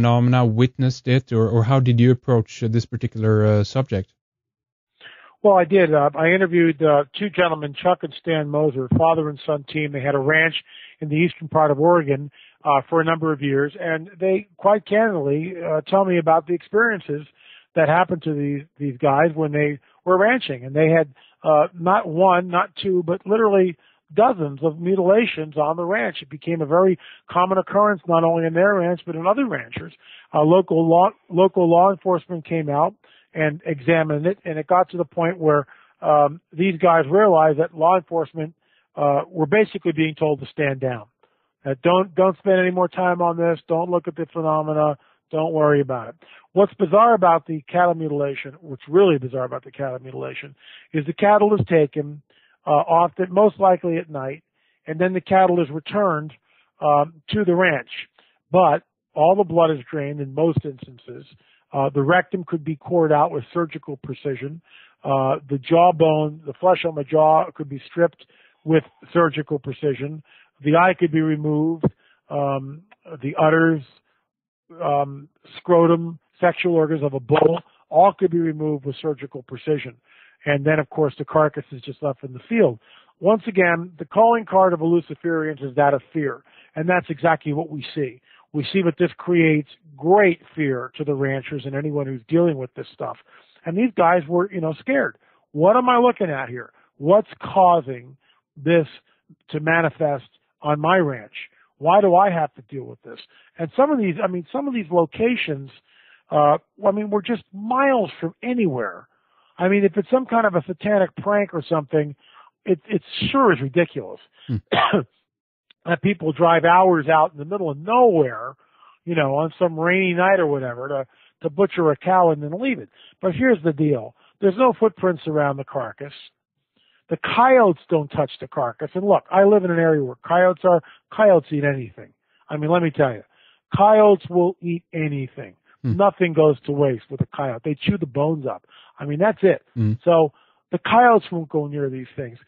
phenomena, witnessed it, or how did you approach this particular subject? Well, I did. I interviewed two gentlemen, Chuck and Stan Moser, father and son team. They had a ranch in the eastern part of Oregon for a number of years, and they quite candidly tell me about the experiences that happened to these guys when they were ranching. And they had not one, not two, but literally dozens of mutilations on the ranch. It became a very common occurrence, not only in their ranch, but in other ranchers. Local law enforcement came out and examined it, and it got to the point where these guys realized that law enforcement were basically being told to stand down. That don't spend any more time on this. Don't look at the phenomena. Don't worry about it. What's bizarre about the cattle mutilation, what's really bizarre about the cattle mutilation, is the cattle is taken often, most likely at night, and then the cattle is returned to the ranch. But all the blood is drained in most instances. The rectum could be cored out with surgical precision. The jawbone, the flesh on the jaw could be stripped with surgical precision. The eye could be removed. The udders, scrotum, sexual organs of a bull, all could be removed with surgical precision. And then, of course, the carcass is just left in the field. Once again, the calling card of a Luciferians is that of fear. And that's exactly what we see. We see that this creates great fear to the ranchers and anyone who's dealing with this stuff. And these guys were, scared. What am I looking at here? What's causing this to manifest on my ranch? Why do I have to deal with this? And some of these locations, we're just miles from anywhere. I mean, if it's some kind of a satanic prank or something, it sure is ridiculous. That people drive hours out in the middle of nowhere, on some rainy night or whatever to butcher a cow and then leave it. But here's the deal. There's no footprints around the carcass. The coyotes don't touch the carcass. And look, I live in an area where coyotes eat anything. I mean, let me tell you, coyotes will eat anything. Nothing goes to waste with a coyote. They chew the bones up. I mean, that's it. So the coyotes won't go near these things.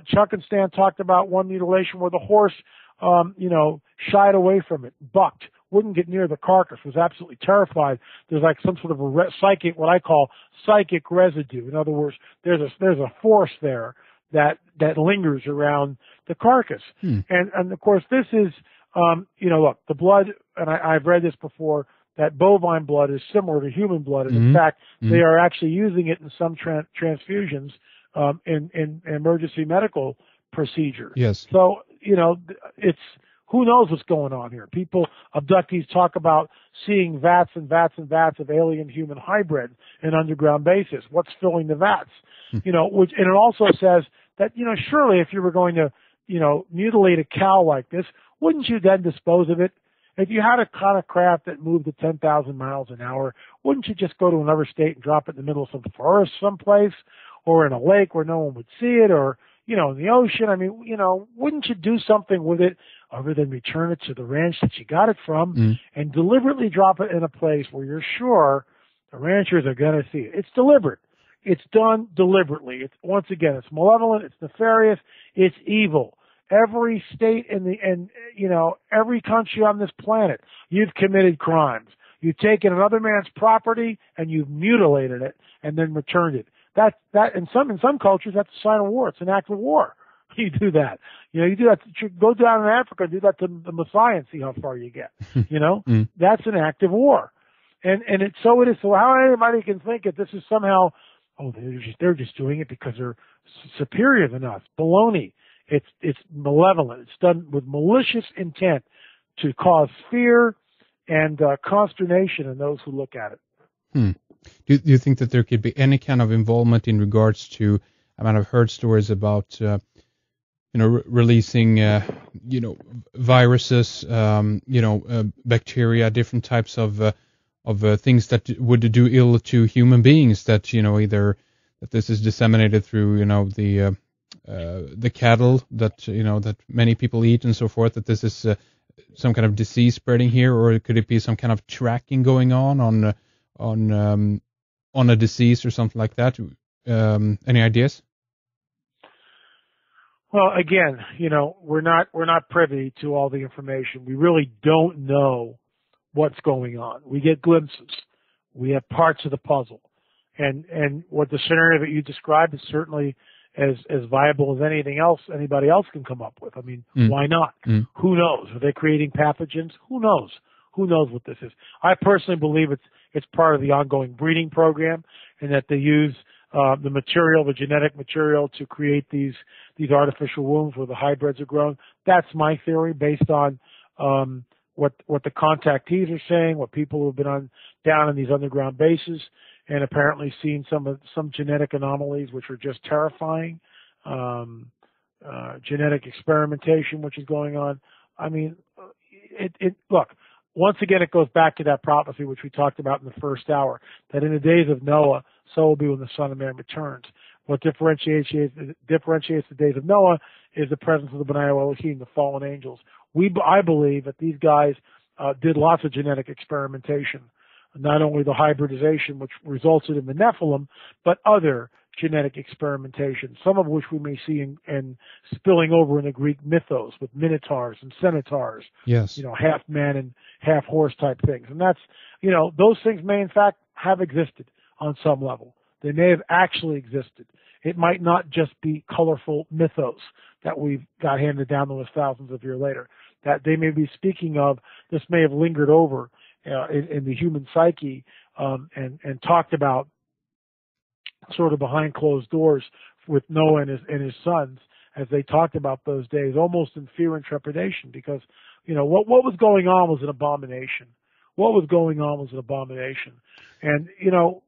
Chuck and Stan talked about one mutilation where the horse, shied away from it, bucked, wouldn't get near the carcass, was absolutely terrified. There's like some sort of a what I call psychic residue. In other words, there's a force there that lingers around the carcass. And of course, this is, look, the blood, and I've read this before, that bovine blood is similar to human blood. And in fact, they are actually using it in some transfusions in emergency medical procedures. Yes. So, it's who knows what's going on here. Abductees talk about seeing vats and vats and vats of alien-human hybrid in underground bases. What's filling the vats? And it also says that, surely if you were going to, mutilate a cow like this, wouldn't you then dispose of it? If you had a kind of craft that moved at 10,000 miles an hour, wouldn't you just go to another state and drop it in the middle of some forest someplace, or in a lake where no one would see it, or, in the ocean? I mean, wouldn't you do something with it other than return it to the ranch that you got it from and deliberately drop it in a place where you're sure the ranchers are going to see it? It's deliberate. It's done deliberately. Once again, it's malevolent. It's nefarious. It's evil. Every state every country on this planet, you've committed crimes. You've taken another man's property and you've mutilated it and then returned it. That in some cultures, that's a sign of war. It's an act of war. You do that. You do that. Go down in Africa and do that to the Messiah and see how far you get. That's an act of war. And so it is. So how anybody can think that this is somehow, they're just doing it because they're superior than us. Baloney. It's malevolent. It's done with malicious intent to cause fear and consternation in those who look at it. Do you think that there could be any kind of involvement in regards to? I mean, I've heard stories about releasing viruses, bacteria, different types of things that would do ill to human beings. That either that this is disseminated through the cattle that many people eat and so forth, that this is some kind of disease spreading here, or could it be some kind of tracking going on a disease or something like that? Any ideas? Well, again, we're not privy to all the information. We really don't know what's going on. We get glimpses. We have parts of the puzzle. And what the scenario that you described is certainly as viable as anything else anybody else can come up with. I mean, why not? Who knows? Are they creating pathogens? Who knows? Who knows what this is? I personally believe it's part of the ongoing breeding program, and that they use the material, the genetic material, to create these artificial wombs where the hybrids are grown. That's my theory, based on what the contactees are saying, what people who have been down in these underground bases, and apparently seen some genetic anomalies which are just terrifying. Genetic experimentation which is going on. I mean, look. Once again, it goes back to that prophecy which we talked about in the first hour, that in the days of Noah, so will be when the Son of Man returns. What differentiates the days of Noah is the presence of the B'nai Elohim, the fallen angels. I believe that these guys did lots of genetic experimentation, not only the hybridization which resulted in the Nephilim, but other genetic experimentation, some of which we may see in spilling over in the Greek mythos with minotaurs and centaurs. Yes. Half man and half horse type things. And that's, those things may in fact have existed on some level. They may have actually existed. It might not just be colorful mythos that we've got handed down to us thousands of years later. That they may be speaking of, this may have lingered over in the human psyche and talked about sort of behind closed doors with Noah and his sons, as they talked about those days, almost in fear and trepidation, because what was going on was an abomination. What was going on was an abomination, and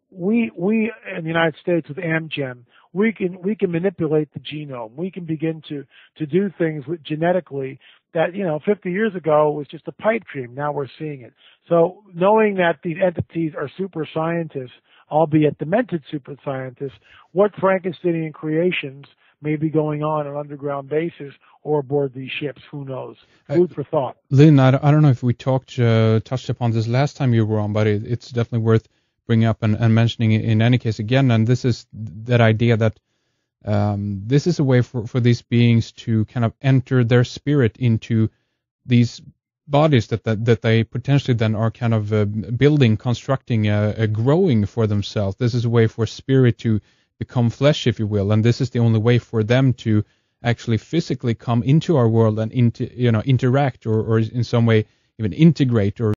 we in the United States with Amgen, we can manipulate the genome. We can begin to do things genetically that 50 years ago was just a pipe dream. Now we're seeing it. So knowing that these entities are super scientists, albeit demented super scientists, what Frankensteinian creations may be going on underground bases or aboard these ships? Who knows? Food for thought. Lynn, I don't know if we touched upon this last time you were on, but it's definitely worth bringing up and mentioning in any case again. And this is that idea that this is a way for these beings to kind of enter their spirit into these bodies that they potentially then are kind of building, constructing, growing for themselves. This is a way for spirit to become flesh, if you will, and this is the only way for them to actually physically come into our world and interact or in some way even integrate or